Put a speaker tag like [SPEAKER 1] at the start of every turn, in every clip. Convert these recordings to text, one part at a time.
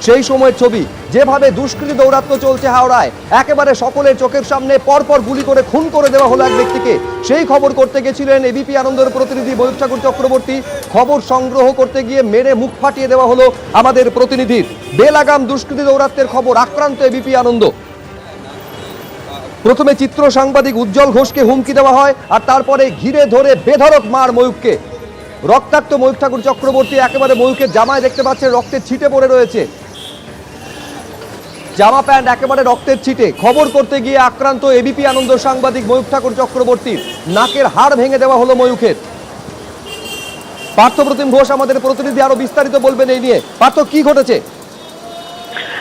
[SPEAKER 1] সেই সময়ের ছবি। যেভাবে দুষ্কৃতী দৌরাত্ম্য চলছে হাওড়ায়, একেবারে সকলের চোখের সামনে পরপর গুলি করে খুন করে দেওয়া হলো এক ব্যক্তিকে। সেই খবর করতে গেছিলেন এবিপি আনন্দের প্রতিনিধি ময়ূখ ঠাকুর চক্রবর্তী। খবর সংগ্রহ করতে গিয়ে মেরে মুখ ফাটিয়ে দেওয়া হলো আমাদের প্রতিনিধির। বেলাগাম দুষ্কৃতী দৌরাত্ম্যের খবর, আক্রান্ত এবিপি আনন্দ। প্রথমে চিত্র সাংবাদিক উজ্জ্বল ঘোষকে হুমকি দেওয়া হয়, আর তারপরে ঘিরে ধরে বেধড়ক মার ময়ূখকে। রক্তাক্ত ময়ূখ ঠাকুর চক্রবর্তী, একেবারে ময়ূখের জামায় দেখতে পাচ্ছেন রক্তের ছিটে পড়ে রয়েছে, জামা প্যান্ট একেবারে রক্তের ছিটে। খবর করতে গিয়ে আক্রান্ত এবিপি আনন্দ সাংবাদিক ময়ূখ ঠাকুর চক্রবর্তী, নাকের হাড় ভেঙে দেওয়া হলো ময়ূখের। পার্থপ্রতিম ঘোষ আমাদের প্রতিনিধি আরো বিস্তারিত বলবেন এই নিয়ে। পার্থ, কি ঘটেছে?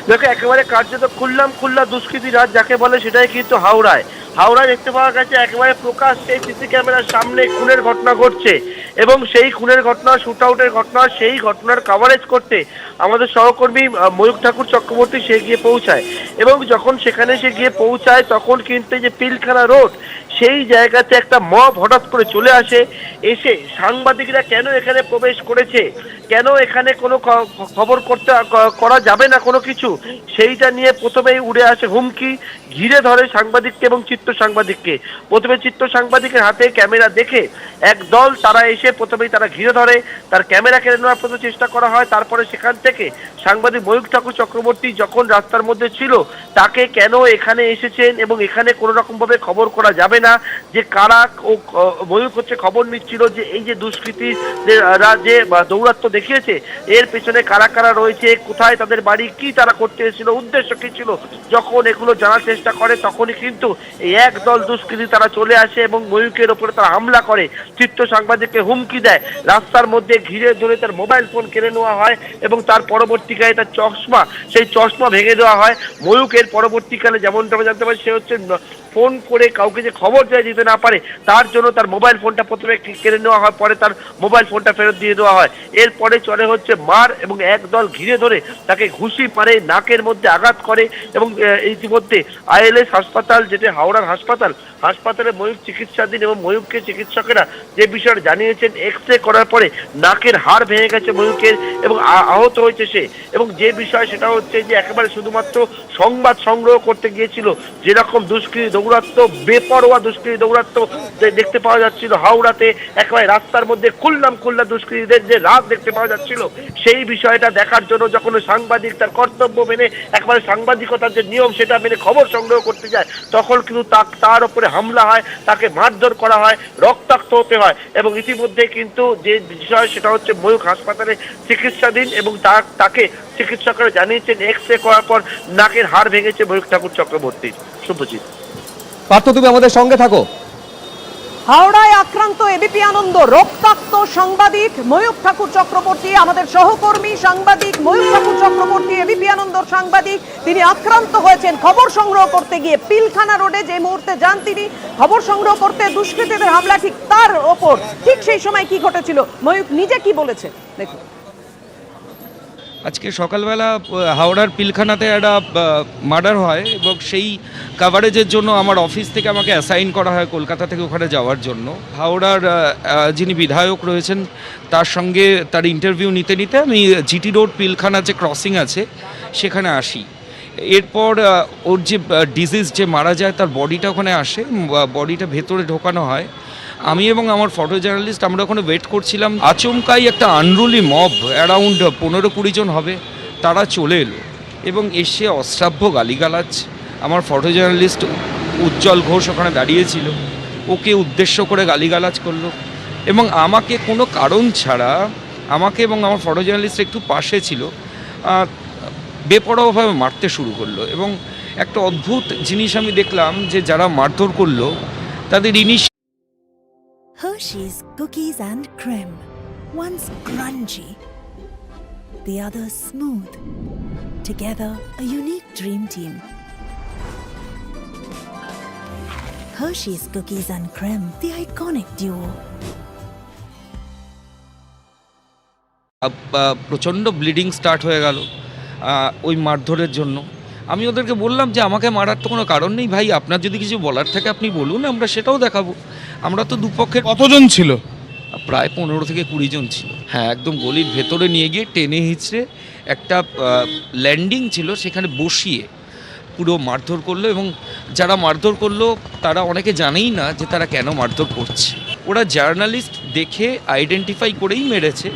[SPEAKER 2] দেখো, একেবারে কার্যত খুল্লা দুষ্কৃতী রাত যাকে বলে সেটাই কিন্তু হাওড়ায় দেখতে পাওয়া গেছে। একেবারে প্রকাশ্যে সিসি ক্যামেরার সামনে খুনের ঘটনা ঘটছে এবং সেই খুনের ঘটনা, শুট আউটের ঘটনা, সেই ঘটনার কভারেজ করতে আমাদের সহকর্মী ময়ূখ ঠাকুর চক্রবর্তী সে গিয়ে পৌঁছায়। এবং যখন সেখানে সে গিয়ে পৌঁছায় তখন কিন্তু যে পিলখানা রোড, সেই জায়গাতে একটা মব হঠাৎ করে চলে আসে। এসে সাংবাদিকরা কেন এখানে প্রবেশ করেছে, কেন এখানে কোনো খবর করা যাবে না কোনো কিছু, সেইটা নিয়ে প্রথমেই উড়ে আসে হুমকি। ঘিরে ধরে সাংবাদিককে এবং চিত্র সাংবাদিককে। প্রথমে চিত্র সাংবাদিকের হাতে ক্যামেরা দেখে একদল তারা এসে প্রথমেই তারা ঘিরে ধরে, তার ক্যামেরা কেড়ে নেওয়ার প্রতি চেষ্টা করা হয়। তারপরে সেখান থেকে সাংবাদিক ময়ূখ ঠাকুর চক্রবর্তী যখন রাস্তার মধ্যে ছিল, তাকে কেন এখানে এসেছেন এবং এখানে কোনো রকমভাবে খবর করা যাবে না, যে কারা ও ময়ূখ হচ্ছে খবর নিচ্ছিল যে এই যে দুষ্কৃতী যে দৌরাত্ম্য দেখিয়েছে এর পেছনে কারা কারা রয়েছে, কোথায় তাদের বাড়ি, কি তারা করতে এসেছিল, উদ্দেশ্য কি ছিল। যখন এগুলো জানার চেষ্টা করে তখনই কিন্তু এই একদল দুষ্কৃতী তারা চলে আসে এবং ময়ূখের ওপরে তারা হামলা করে, চিত্র সাংবাদিককে হুমকি দেয়। রাস্তার মধ্যে ঘিরে ধরে তার মোবাইল ফোন কেড়ে নেওয়া হয় এবং তার পরবর্তীকালে তার চশমা, সেই চশমা ভেঙে দেওয়া হয়। ময়ূখের পরবর্তীকালে যেমনটা আমরা জানতে পারি, সে হচ্ছে ফোন করে কাউকে যে খবর দিতে না পারে তার জন্য তার মোবাইল ফোনটা প্রথমে কেড়ে নেওয়া হয়, পরে তার মোবাইল ফোনটা ফেরত দিয়ে দেওয়া হয়। এরপরে চলে হচ্ছে মার, এবং একদল ঘিরে ধরে তাকে ঘুষি মারে, নাকের মধ্যে আঘাত করে এবং ইতিমধ্যে আইএলএস হাসপাতাল, যেটা হাওড়ার হাসপাতালে ময়ূখ চিকিৎসাধীন। এবং ময়ূখকে চিকিৎসকেরা যে বিষয়টা জানিয়েছেন, এক্সরে করার পরে নাকের হাড় ভেঙে গেছে ময়ূখের এবং আহত হয়েছে সে। এবং যে বিষয় সেটা হচ্ছে যে একেবারে শুধুমাত্র সংবাদ সংগ্রহ করতে গিয়েছিল, যেরকম দুষ্কৃতী দৌরাত্ম্য, বেপরোয়া দুষ্কৃতী দৌরাত্ম্য দেখতে পাওয়া যাচ্ছিল হাওড়াতে, একেবারে রাস্তার মধ্যে খুল্লা দুষ্কৃতীদের যে রাত দেখতে পাওয়া যাচ্ছিল, সেই বিষয়টা দেখার জন্য যখন সাংবাদিক তার কর্তব্য মেনে, একেবারে সাংবাদিকতার যে নিয়ম সেটা মেনে খবর সংগ্রহ করতে যায়, তখন কিন্তু তার উপরে হামলা হয়, তাকে মারধর করা হয়, রক্তাক্ত হতে হয়। এবং ইতিমধ্যে কিন্তু যে বিষয় সেটা হচ্ছে ময়ূখ হাসপাতালে চিকিৎসাধীন এবং তাকে চিকিৎসকরা জানিয়েছেন এক্সরে করার পর নাকের হাড় ভেঙেছে ময়ূখ ঠাকুর চক্রবর্তী। শুভজিৎ।
[SPEAKER 1] পার্থ, তুমি আমাদের সঙ্গে থাকো।
[SPEAKER 3] হাওড়ায় আক্রান্ত এবিপি আনন্দ, রক্তাক্ত সাংবাদিক ময়ূখ ঠাকুর চক্রবর্তী, আমাদের সহকর্মী সাংবাদিক ময়ূখ ঠাকুর চক্রবর্তী, এবিপি আনন্দর সাংবাদিক, তিনি আক্রান্ত হয়েছেন খবর সংগ্রহ করতে গিয়ে। পিলখানা রোডে যে মুহূর্তে যান তিনি খবর সংগ্রহ করতে, দুষ্কৃতীদের হামলা ঠিক তার ওপর। ঠিক সেই সময় কি ঘটেছিল, ময়ূখ নিজে কি বলেছে দেখুন।
[SPEAKER 4] আজকে সকালবেলা হাওড়ার পিলখানাতে একটা মার্ডার হয় এবং সেই কাভারেজের জন্য আমার অফিস থেকে আমাকে অ্যাসাইন করা হয় কলকাতা থেকে ওখানে যাওয়ার জন্য। হাওড়ার যিনি বিধায়ক রয়েছেন তার সঙ্গে তার ইন্টারভিউ নিতে নিতে আমি জিটি রোড পিলখানা যে ক্রসিং আছে সেখানে আসি। এরপর ওর যে ডিজিজ যে মারা যায় তার বডিটা ওখানে আসে, বডিটা ভেতরে ঢোকানো হয়। আমি এবং আমার ফটো জার্নালিস্ট আমরা ওখানে ওয়েট করছিলাম। আচমকাই একটা আনরুলি মব, অ্যারাউন্ড 15-20 জন হবে, তারা চলে এলো এবং এসে অশ্রাব্য গালিগালাজ। আমার ফটো জার্নালিস্ট উজ্জ্বল ঘোষ ওখানে দাঁড়িয়েছিল, ওকে উদ্দেশ্য করে গালিগালাজ করলো এবং আমাকে কোনো কারণ ছাড়া, আমাকে এবং আমার ফটো জার্নালিস্ট একটু পাশে ছিল, বেপরোয়াভাবে মারতে শুরু করলো। এবং একটা অদ্ভুত জিনিস আমি দেখলাম যে যারা মারধর করলো তাদের
[SPEAKER 5] Hershey's cookies and cream. One's crunchy, the other smooth. Together, a unique dream team. Hershey's cookies and cream, the iconic duo.
[SPEAKER 4] প্রচণ্ড ব্লিডিং স্টার্ট হয়ে গেল ওই মারধরের জন্য। আমি ওদেরকে বললাম যে আমাকে মারার তো কোনো কারণ নেই ভাই, আপনার যদি কিছু বলার থাকে আপনি বলুন, আমরা সেটাও দেখাবো। আমরা তো দুপক্ষের।
[SPEAKER 6] কতজন ছিল?
[SPEAKER 4] প্রায় 15 থেকে 20 জন ছিল। হ্যাঁ, একদম গলির ভেতরে নিয়ে গিয়ে টেনে হিঁচড়ে একটা ল্যান্ডিং ছিল সেখানে বসিয়ে পুরো মারধর করলো, এবং যারা মারধর করলো তারা অনেকে জানেই না যে তারা কেন মারধর করছে। ওরা জার্নালিস্ট দেখে আইডেন্টিফাই করেই মেরেছে।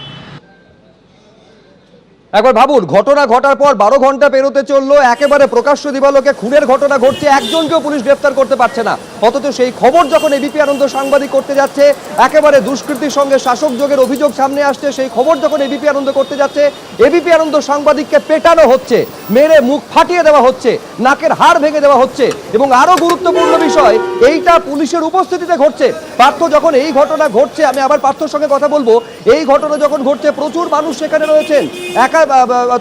[SPEAKER 1] একবার ভাবুন, ঘটনা ঘটার পর 12 ঘন্টা পেরোতে চললো, একেবারে প্রকাশ্য দিবালোকে খুনের ঘটনা ঘটছে, একজনকেও পুলিশ গ্রেফতার করতে পারছে না। অথচ সেই খবর যখন এবিপি আনন্দ সাংবাদিক করতে যাচ্ছে, একেবারে দুষ্কৃতির সঙ্গে শাসক যোগের অভিযোগ সামনে আসছে, সেই খবর যখন এবিপি আনন্দ করতে যাচ্ছে, এবিপি আনন্দ সাংবাদিককে পেটানো হচ্ছে, মেরে মুখ ফাটিয়ে দেওয়া হচ্ছে, নাকের হাড় ভেঙে দেওয়া হচ্ছে। এবং আরো গুরুত্বপূর্ণ বিষয়, এইটা পুলিশের উপস্থিতিতে ঘটছে। পার্থ, যখন এই ঘটনা ঘটছে, আমি আবার পার্থর সঙ্গে কথা বলবো, এই ঘটনা যখন ঘটছে প্রচুর মানুষ সেখানে রয়েছেন,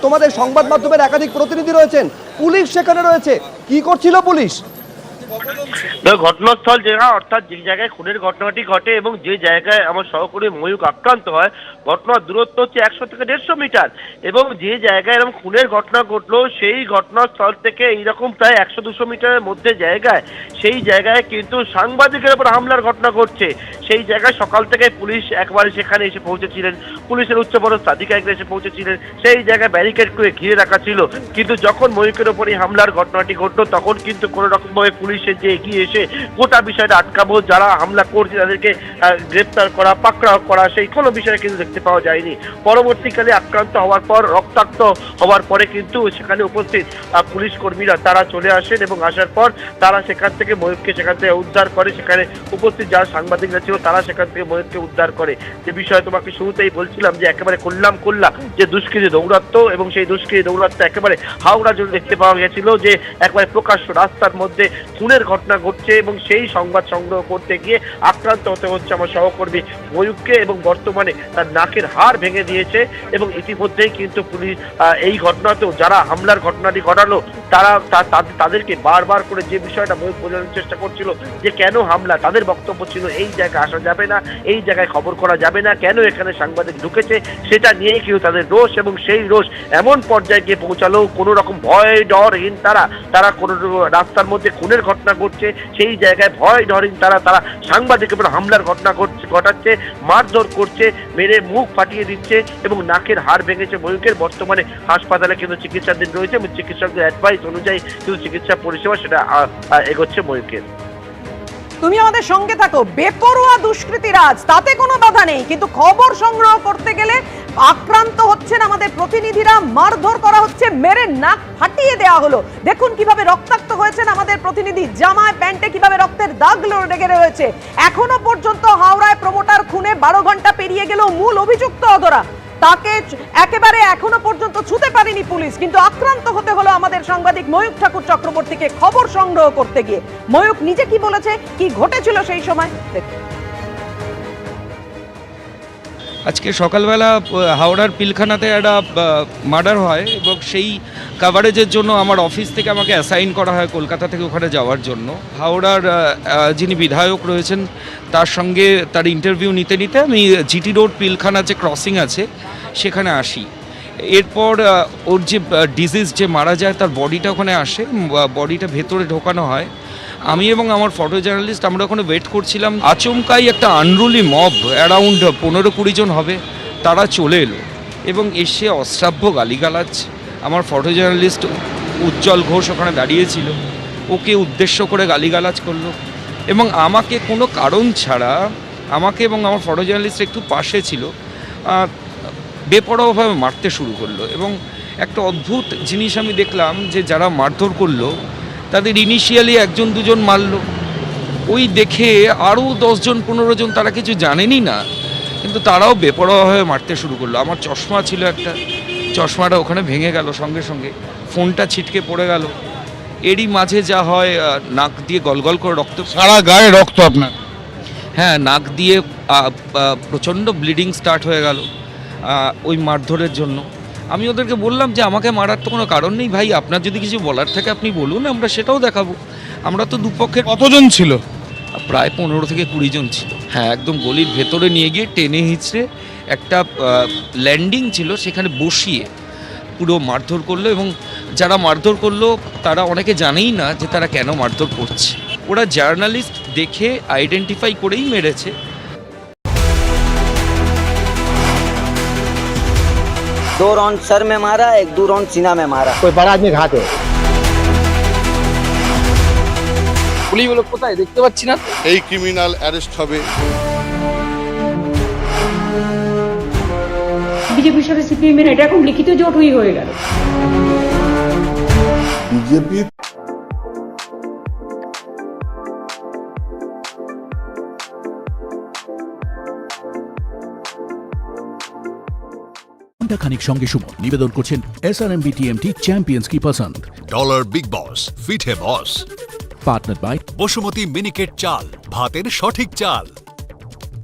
[SPEAKER 1] তোমাদের সংবাদ মাধ্যমের একাধিক প্রতিনিধি রয়েছেন, পুলিশ সেখানে রয়েছে, কি করছিল পুলিশ?
[SPEAKER 2] ঘটনাস্থল জায়গা, অর্থাৎ যে জায়গায় খুনের ঘটনাটি ঘটে এবং যে জায়গায় আমার সহকর্মী ময়ূক আক্রান্ত হয়, ঘটনার দূরত্ব হচ্ছে 100 থেকে 150 মিটার। এবং যে জায়গায় এরকম খুনের ঘটনা ঘটলো সেই ঘটনাস্থল থেকে এইরকম প্রায় 100-200 মিটারের মধ্যে জায়গায়, সেই জায়গায় কিন্তু সাংবাদিকের উপর হামলার ঘটনা ঘটছে। সেই জায়গায় সকাল থেকে পুলিশ একবারে সেখানে এসে পৌঁছেছিলেন, পুলিশের উচ্চপদস্থ আধিকারিকরা এসে পৌঁছেছিলেন, সেই জায়গায় ব্যারিকেড করে ঘিরে রাখা ছিল। কিন্তু যখন ময়ূকের ওপর এই হামলার ঘটনাটি ঘটলো, তখন কিন্তু কোনো রকমভাবে পুলিশের যে এগিয়ে এসে গোটা বিষয়টা আটকাবো, যারা হামলা করছে তাদেরকে গ্রেপ্তার করা, পাকড়াও করা, সেই কোনো বিষয় কিন্তু দেখতে পাওয়া যায়নি। পরবর্তীকালে আক্রান্ত হওয়ার পর, রক্তাক্ত হওয়ার পরে কিন্তু সেখানে উপস্থিত পুলিশ কর্মীরা তারা চলে আসেন এবং আসার পর তারা সেখান থেকে ময়ূরকে সেখান থেকে উদ্ধার করে। সেখানে উপস্থিত যারা সাংবাদিকরা ছিল তারা সেখান থেকে ময়ূরকে উদ্ধার করে। যে বিষয়ে তোমাকে শুরুতেই বলছিলাম যে একেবারে খুল্লা যে দুষ্কৃতী দৌরাত্ম্য, এবং সেই দুষ্কৃতী দৌরাত্ম্য একেবারে হাওড়া জুড়ে দেখতে পাওয়া গেছিল, যে একবারে প্রকাশ্য রাস্তার মধ্যে খুনের ঘটনা ঘটছে এবং সেই সংবাদ সংগ্রহ করতে গিয়ে আক্রান্ত হতে হচ্ছে আমার সহকর্মী ময়ূককে, এবং বর্তমানে তার নাকের হাড় ভেঙে দিয়েছে। এবং ইতিমধ্যেই কিন্তু পুলিশ এই ঘটনাতেও যারা হামলার ঘটনাটি ঘটালো তারা তাদেরকে বারবার করে যে বিষয়টা ময়ূক বোঝানোর চেষ্টা করছিল যে কেন হামলা, তাদের বক্তব্য ছিল এই জায়গায় আসা যাবে না, এই জায়গায় খবর করা যাবে না, কেন এখানে সাংবাদিক ঢুকেছে, সেটা নিয়েই কিন্তু তাদের রোষ। এবং সেই রোষ এমন পর্যায়ে গিয়ে পৌঁছালো, কোনো রকম ভয় ডরহীন তারা কোনো রাস্তার মধ্যে খুনের ঘটনা ঘটছে, সেই জায়গায় ভয় ডরহীন তারা সাংবাদিকের উপর হামলার ঘটনা ঘটাচ্ছে, মারধর করছে, মেরে মুখ ফাটিয়ে দিচ্ছে এবং নাকের হাড় ভেঙেছে ময়ূকের। বর্তমানে হাসপাতালে কিন্তু চিকিৎসাধীন রয়েছে এবং চিকিৎসকদের অ্যাডভাইস অনুযায়ী কিন্তু চিকিৎসা পরিষেবা সেটা এগোচ্ছে ময়ূকের।
[SPEAKER 3] তুমি আমাদের সঙ্গে থাকো। বেপরোয়া দুষ্কৃতীরাজ, তাতে কোনো বাধা নেই, কিন্তু খবর সংগ্রহ করতে গেলে আক্রান্ত হচ্ছেন আমাদের প্রতিনিধিরা, মারধর করা হচ্ছে, মেরে নাক ফাটিয়ে দেওয়া হলো। দেখুন কিভাবে রক্তাক্ত হয়েছেন আমাদের প্রতিনিধি, জামায় প্যান্টে কিভাবে রক্তের দাগ লেগে রয়েছে। এখনো পর্যন্ত হাওড়ায় প্রমোটার খুনে 12 ঘন্টা পেরিয়ে গেলেও মূল অভিযুক্ত অধরা, তাকে একেবারে এখনো পর্যন্ত ছুঁতে পারেনি পুলিশ। কিন্তু আক্রান্ত হতে হলো আমাদের সাংবাদিক ময়ূক ঠাকুর চক্রবর্তীকে খবর সংগ্রহ করতে গিয়ে। ময়ূক নিজে কি বলেছে, কি ঘটেছিল সেই সময় দেখুন।
[SPEAKER 4] আজকে সকালবেলা হাওড়ার পিলখানাতে একটা মার্ডার হয়, এবং সেই কাভারেজের জন্য আমার অফিস থেকে আমাকে অ্যাসাইন করা হয় কলকাতা থেকে ওখানে যাওয়ার জন্য। হাওড়ার যিনি বিধায়ক রয়েছেন তার সঙ্গে তার ইন্টারভিউ নিতে নিতে আমি জিটি রোড পিলখানা যে ক্রসিং আছে সেখানে আসি। এরপর ওর যে ডিজিজ যে মারা যায় তার বডিটা ওখানে আসে, বডিটা ভেতরে ঢোকানো হয়। আমি এবং আমার ফটো জার্নালিস্ট আমরা ওখানে ওয়েট করছিলাম। আচমকাই একটা আনরুলি মব, অ্যারাউন্ড 15-20 জন হবে, তারা চলে এলো এবং এসে অশ্রাব্য গালিগালাজ। আমার ফটো জার্নালিস্ট উজ্জ্বল ঘোষ ওখানে দাঁড়িয়েছিল, ওকে উদ্দেশ্য করে গালিগালাজ করলো এবং আমাকে কোনো কারণ ছাড়া, আমাকে এবং আমার ফটো জার্নালিস্ট একটু পাশে ছিল, বেপরোয়াভাবে মারতে শুরু করলো। এবং একটা অদ্ভুত জিনিস আমি দেখলাম যে যারা মারধর করলো তাদের ইনিশিয়ালি 1-2 মারলো, ওই দেখে আরও 10-15 জন তারা কিছু জানেনই না, কিন্তু তারাও বেপরোয়াভাবে মারতে শুরু করলো। আমার চশমা ছিল একটা, চশমাটা ওখানে ভেঙে গেল সঙ্গে সঙ্গে, ফোনটা ছিটকে পড়ে গেল। এরই মাঝে যা হয়, নাক দিয়ে গলগল করে রক্ত,
[SPEAKER 6] সারা গায়ে রক্ত আপনার?
[SPEAKER 4] হ্যাঁ, নাক দিয়ে প্রচণ্ড ব্লিডিং স্টার্ট হয়ে গেল ওই মারধরের জন্য। আমি ওদেরকে বললাম যে আমাকে মারার তো কোনো কারণ নেই ভাই, আপনার যদি কিছু বলার থাকে আপনি বলুন, আমরা সেটাও দেখাবো। আমরা তো দুপক্ষের।
[SPEAKER 6] কতজন ছিল?
[SPEAKER 4] প্রায় 15 থেকে 20 জন ছিল। হ্যাঁ, একদম গলির ভেতরে নিয়ে গিয়ে টেনে হিঁচড়ে একটা ল্যান্ডিং ছিল সেখানে বসিয়ে পুরো মারধর করলো, এবং যারা মারধর করলো তারা অনেকে জানেই না যে তারা কেন মারধর করছে। ওরা জার্নালিস্ট দেখে আইডেন্টিফাই করেই মেরেছে।
[SPEAKER 6] 2 राउंड सर में मारा, 1-2 राउंड सीना में मारा।
[SPEAKER 7] कोई बड़ा आदमी घात है।
[SPEAKER 8] পুলিশগুলো কোথায় দেখতে পাচ্ছি না।
[SPEAKER 9] এই ক্রিমিনাল অ্যারেস্ট হবে।
[SPEAKER 10] বিজেপির সাথে সিপিএমের এটা এখন লিখিত জোট হয়ে গেল।
[SPEAKER 9] বিজেপি
[SPEAKER 11] খানিক সঙ্গে সুমন নিবেদন করছেন SRMB TMT চ্যাম্পিয়ন্স কি পছন্দ।
[SPEAKER 12] ডলার বিগ বস ফিট হে boss.
[SPEAKER 11] Partner by
[SPEAKER 12] Basumati Miniket চাল, ভাতের সঠিক চাল।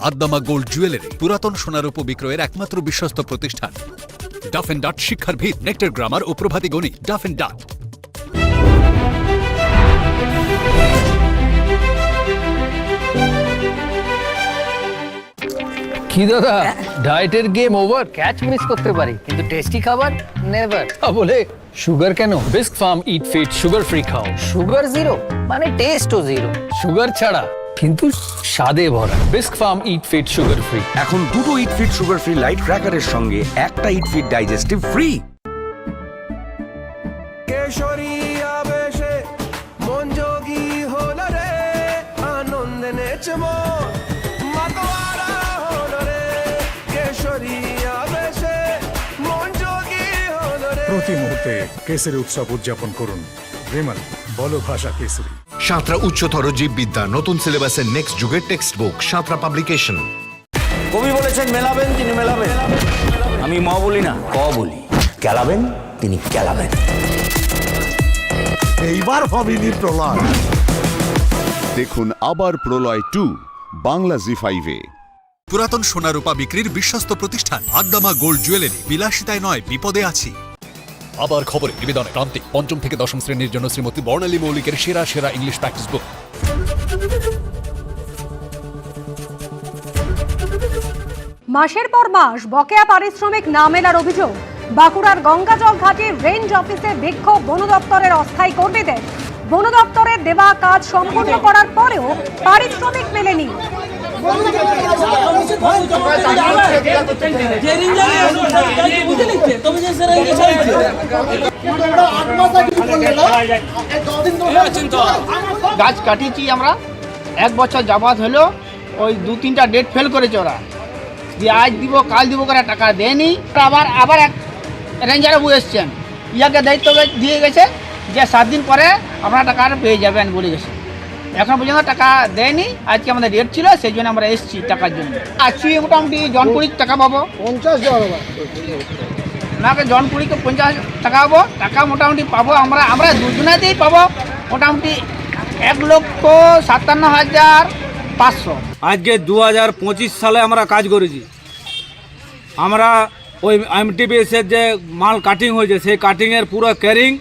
[SPEAKER 12] আদ্দামা গোল্ড জুয়েলারি, পুরাতন সোনার উপবিক্রয়ের একমাত্র বিশ্বস্ত প্রতিষ্ঠান। ডাফ এন্ড ডাট শিক্ষার ভিত, নেক্টার গ্রামার ও প্রভাতী গণিত। Duff and Dutt.
[SPEAKER 8] কি দাদা, ডায়েটের গেম ওভার? ক্যাচ মিস করতে পারি কিন্তু টেস্টি খাবার নেভার। বলে সুগার কেন? বিস্ক ফার্ম ইট ফিট সুগার ফ্রি খাও। সুগার জিরো মানে টেস্টও জিরো। সুগার ছাড়া কিন্তু স্বাদে ভরা। বিস্ক ফার্ম ইট ফিট সুগার ফ্রি।
[SPEAKER 13] এখন দুটো ইট ফিট সুগার ফ্রি লাইট ক্র্যাকারের সঙ্গে একটা ইট ফিট ডাইজেস্টিভ ফ্রি।
[SPEAKER 14] প্রতি মুহূর্তে কেসরি উৎসব উদযাপন করুন। বিমল বলো ভাষা কেসরি।
[SPEAKER 15] সাঁতরা উচ্চতর জীববিদ্যা নতুন সিলেবাসের নেক্সট যুগের টেক্সট বুক সাঁতরা পাবলিকেশন।
[SPEAKER 6] কবি বলেছেন মেলাবেন তিনি মেলাবেন, আমি ম বলি না ক বলি। কেলাবেন তিনি কেলাবেন।
[SPEAKER 9] এইবার হবিনি প্রলয়। দেখুন আবার প্রলয় 2 বাংলা জি5-এ।
[SPEAKER 12] পুরাতন সোনা রূপা বিক্রির বিশ্বস্ত প্রতিষ্ঠান আদ্দামা গোল্ড জুয়েলারি। বিলাসিতায় নয়, বিপদে আছি। আবার খবরে নিবেদনে ক্রান্তি, 5ম থেকে 10ম শ্রেণীর জন্য শ্রীমতী বর্ণালী মৌলিকের সেরা সেরা ইংলিশ প্র্যাকটিস বুক।
[SPEAKER 3] মাসের পর মাস বকেয়া পারিশ্রমিক না মেলার অভিযোগ। বাঁকুড়ার গঙ্গাজল ঘাটের রেঞ্জ অফিসে বিক্ষোভ বন দপ্তরের অস্থায়ী কর্মীদের। বন দপ্তরের দেওয়া কাজ সম্পূর্ণ করার পরেও পারিশ্রমিক মেলেনি।
[SPEAKER 8] গাছ কাটিয়েছি আমরা 1 বছর যাবত হলো, ওই 2-3টা ডেট ফেল করেছে ওরা। দিয়ে আজ দিব কাল দিব করে টাকা দেয়নি। আবার এক রেঞ্জার বাবু এসছেন, ইয়াকে দায়িত্ব দিয়ে গেছে যে 7 দিন পরে আপনারা টাকা পেয়ে যাবেন বলে গেছে। এখন পর্যন্ত টাকা দেয়নি। আজকে আমাদের ডেট ছিল, সেই জন্য আমরা এসেছি টাকার জন্য। আজকে মোটামুটি জনপুরির টাকা পাবো 50 না, জনপুরিকে 50 টাকা পাবো। টাকা মোটামুটি পাবো আমরা দুজনাতেই পাবো মোটামুটি 1,57,500।
[SPEAKER 6] আজকে 2025 সালে আমরা কাজ করেছি। আমরা ওই MTPS এর যে মাল কাটিং হয়েছে সেই কাটিংয়ের পুরো ক্যারিং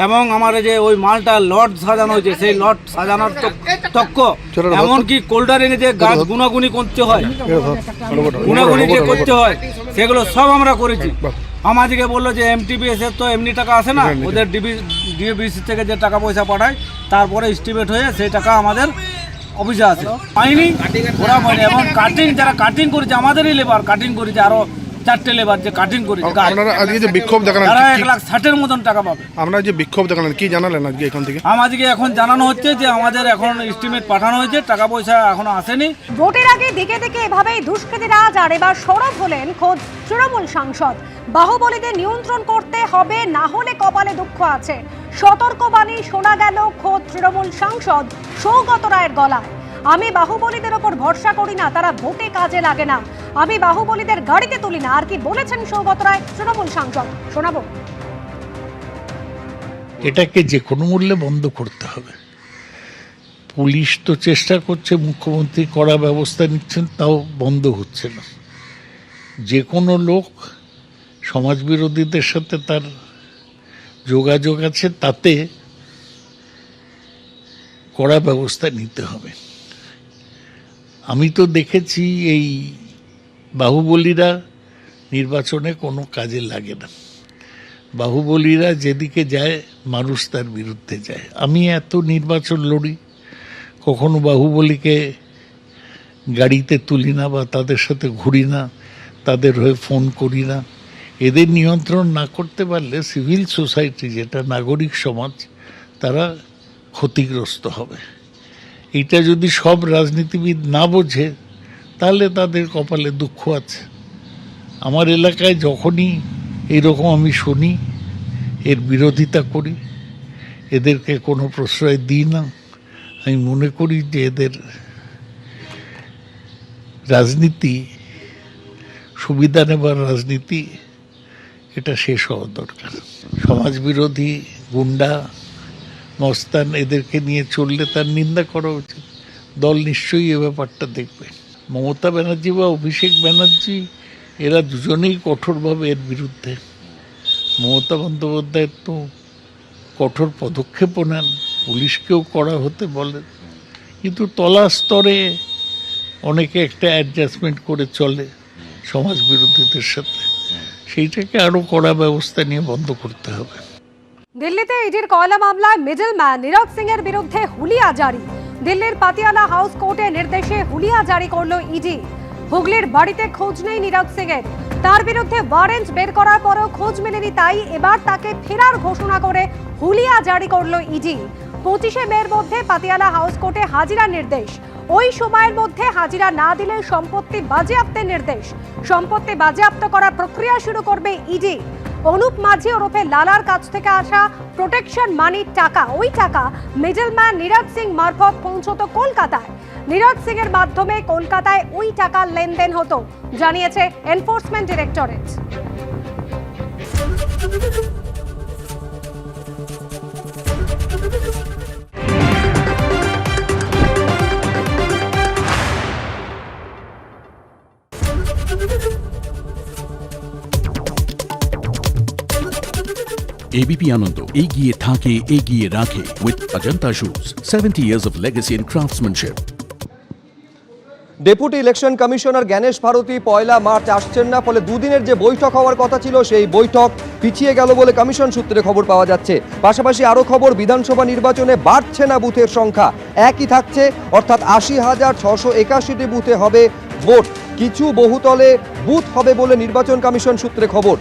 [SPEAKER 6] এবং আমার যে ওই মালটা লট সাজানো হয়েছে সেই লট সাজানোর তক্ক, এমনকি কোল্ডারিং যে গাছ গুনাগুনি করতে হয়, গুনাগুনি যে করতে হয় সেগুলো সব আমরা করেছি। আমাদেরকে বললো যে MTPS এর তো এমনি টাকা আসে না, ওদের ডিবিসি থেকে যে টাকা পয়সা পাঠায় তারপরে এস্টিমেট হয়ে সেই টাকা আমাদের অফিসে আসে। পাইনি, ওরা পাইনি। এবং কাটিং যারা কাটিং করেছে আমাদেরই লেবার কাটিং করেছে, আরো 4টে লেবার যে কাটিং করেছে।
[SPEAKER 14] আপনারা আজকে যে বিক্ষোভ দেখালেন
[SPEAKER 6] তারা 1,60,000-এর মতন টাকা পাবে।
[SPEAKER 14] আমরা যে বিক্ষোভ দেখালেন কি জানালেন আজকে এখান থেকে?
[SPEAKER 6] আমাদেরকে এখন জানানো হচ্ছে যে আমাদের এখন এস্টিমেট পাঠানো হয়েছে, টাকা পয়সা এখনো আসেনি।
[SPEAKER 3] ভোটের আগে দিকে দিকে এভাবেই দুষ্কৃতীরা আর এবার সরব হলেন খোদ তৃণমূল সাংসদ। বাহুবলীদের নিয়ন্ত্রণ করতে হবে, না হলে কপালে দুঃখ আছে। সতর্কবাণী শোনা গেল খোদ তৃণমূল সাংসদ সৌগত রায়ের গলায়। আমি বাহুবলীদের ওপর ভরসা করি না, তারা ভোটে কাজে লাগে না। আমি বাহুবলীদের গাড়িতে তুলি না। আর কি বলেছেন সৌগত রায় তৃণমূল সাংসদ, শোনাবো।
[SPEAKER 11] এটাকে যে কোনো মূল্যে বন্ধ করতে হবে। পুলিশ তো চেষ্টা করছে, মুখ্যমন্ত্রী কড়া ব্যবস্থা নিচ্ছেন, তাও বন্ধ হচ্ছে না। যে কোনো লোক সমাজবিরোধীদের সাথে তার যোগাযোগ আছে, তাতে কড়া ব্যবস্থা নিতে হবে। আমি তো দেখেছি এই বাহুবলীরা নির্বাচনে কোনো কাজে লাগে না। বাহুবলীরা যেদিকে যায় মানুষ তার বিরুদ্ধে যায়। আমি এত নির্বাচন লড়ি, কখনো বাহুবলীকে গাড়িতে তুলি না বা তাদের সাথে ঘুরি না, তাদের হয়ে ফোন করি না, এদের নিয়ন্ত্রণ না করতে পারলে সিভিল সোসাইটি, যেটা নাগরিক সমাজ, তারা ক্ষতিগ্রস্ত হবে। এটা যদি সব রাজনীতিবিদ না বোঝে তাহলে তাদের কপালে দুঃখ আছে। আমার এলাকায় যখনই এরকম আমি শুনি, এর বিরোধিতা করি, এদেরকে কোনো প্রশ্রয় দিই না। আমি মনে করি যে এদের রাজনীতি, সুবিধা নেবার রাজনীতি, এটা শেষ হওয়া দরকার। সমাজ বিরোধী, গুন্ডা, মস্তান এদেরকে নিয়ে চললে তার নিন্দা করা উচিত। দল নিশ্চয়ই এ ব্যাপারটা দেখবে। মমতা ব্যানার্জি বা অভিষেক ব্যানার্জি এরা দুজনেই কঠোরভাবে এর বিরুদ্ধে। মমতা বন্দ্যোপাধ্যায় তো কঠোর পদক্ষেপও নেন, পুলিশকেও করা হতে বলেন, কিন্তু তলা স্তরে অনেকে একটা অ্যাডজাস্টমেন্ট করে চলে সমাজ বিরোধীদের সাথে। সেইটাকে আরও কড়া ব্যবস্থা নিয়ে বন্ধ করতে হবে।
[SPEAKER 3] দিল্লিতে ইডির কয়লা মামলায় মিডলম্যান নীরজ সিং এর বিরুদ্ধে হুলিয়া জারি। দিল্লির পাতিয়ালা হাউস কোর্টের নির্দেশে হুলিয়া জারি করল ইডি। হুগলির বাড়িতে খোঁজ নেই নীরজ সিং এর। তার বিরুদ্ধে ওয়ারেন্ট বের করার পরও খোঁজ মেলেনি, তাই এবার তাকে ফেরার ঘোষণা করে হুলিয়া জারি করল ইডি। 25শে মের মধ্যে পাতিয়ালা হাউস কোর্টে হাজিরার নির্দেশ। ওই সময়ের মধ্যে হাজিরা না দিলে সম্পত্তি বাজেয়াপ্তের নির্দেশ। সম্পত্তি বাজেয়াপ্ত করার প্রক্রিয়া শুরু করবে ইডি। অনুপ মাঝি ওরফে লালার কাছ থেকে আসা প্রোটেকশন মানির টাকা, ওই টাকা মিডলম্যান নীরজ সিং মারফত পৌঁছতো কলকাতায়। নীরজ সিং এর মাধ্যমে কলকাতায় ওই টাকার লেনদেন হতো, জানিয়েছে এনফোর্সমেন্ট ডিরেক্টরেট।
[SPEAKER 12] ABP আনন্দ এগিয়ে থাকে, এগিয়ে রাখে with Ajanta Shoes, 70 years of legacy and craftsmanship.
[SPEAKER 1] Deputy election commissioner Gyanesh Bharti 1 March আসছেন না, ফলে দুদিনের যে বৈঠক হওয়ার কথা ছিল সেই বৈঠক পিছিয়ে গেল বলে কমিশন সূত্রে খবর পাওয়া যাচ্ছে। পাশাপাশি আরও খবর, বিধানসভা নির্বাচনে বাড়ছে না বুথের সংখ্যা, একই থাকছে, অর্থাৎ 80,681টি বুথে হবে ভোট। কিছু বহুতলে বুথ হবে বলে নির্বাচন কমিশন সূত্রে খবর।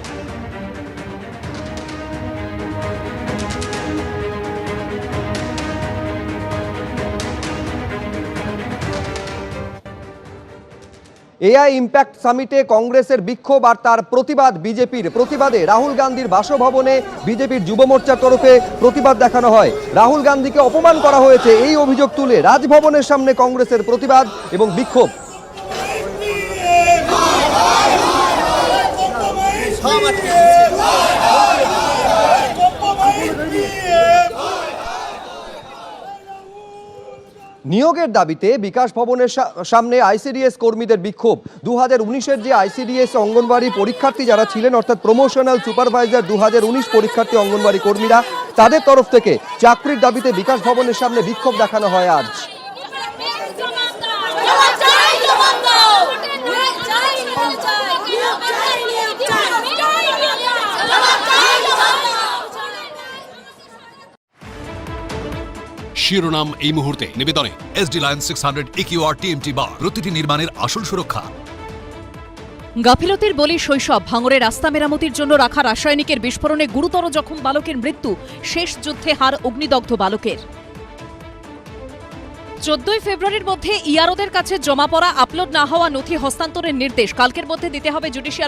[SPEAKER 1] এআই ইম্প্যাক্ট সামিটে কংগ্রেসের বিক্ষোভ আর তার প্রতিবাদ বিজেপির। প্রতিবাদে রাহুল গান্ধীর বাসভবনে বিজেপির যুব মোর্চার তরফে প্রতিবাদ দেখানো হয়। রাহুল গান্ধীকে অপমান করা হয়েছে এই অভিযোগ তুলে রাজভবনের সামনে কংগ্রেসের প্রতিবাদ এবং বিক্ষোভ। নিয়োগের দাবিতে বিকাশ ভবনের সামনে আইসিডিএস কর্মীদের বিক্ষোভ। 2019-এর যে আইসিডিএস অঙ্গনওয়াড়ি পরীক্ষার্থী যারা ছিলেন, অর্থাৎ প্রমোশনাল সুপারভাইজার 2019 পরীক্ষার্থী অঙ্গনওয়াড়ি কর্মীরা, তাদের তরফ থেকে চাকরির দাবিতে বিকাশ ভবনের সামনে বিক্ষোভ দেখানো হয় আজ।
[SPEAKER 12] শিরোনাম এই মুহূর্তে নিবেদনে SD Lion 600 EQR TMT বার, প্রতিটি নির্মাণের আসল সুরক্ষা।
[SPEAKER 3] গাফিলতির বলি শৈশব, ভাঙড়ে রাস্তা মেরামতির জন্য রাখা রাসায়নিকের বিস্ফোরণে গুরুতর জখম বালকের মৃত্যু। শেষ যুদ্ধে হার অগ্নিদগ্ধ বালকের। 14 ফেব্রুয়ারির মধ্যে ইআরওদের কাছে জমা পড়া আপলোড না হওয়া নথি হস্তান্তরের নির্দেশ। কালকের মধ্যে দিতে হবে জুডিশিয়াল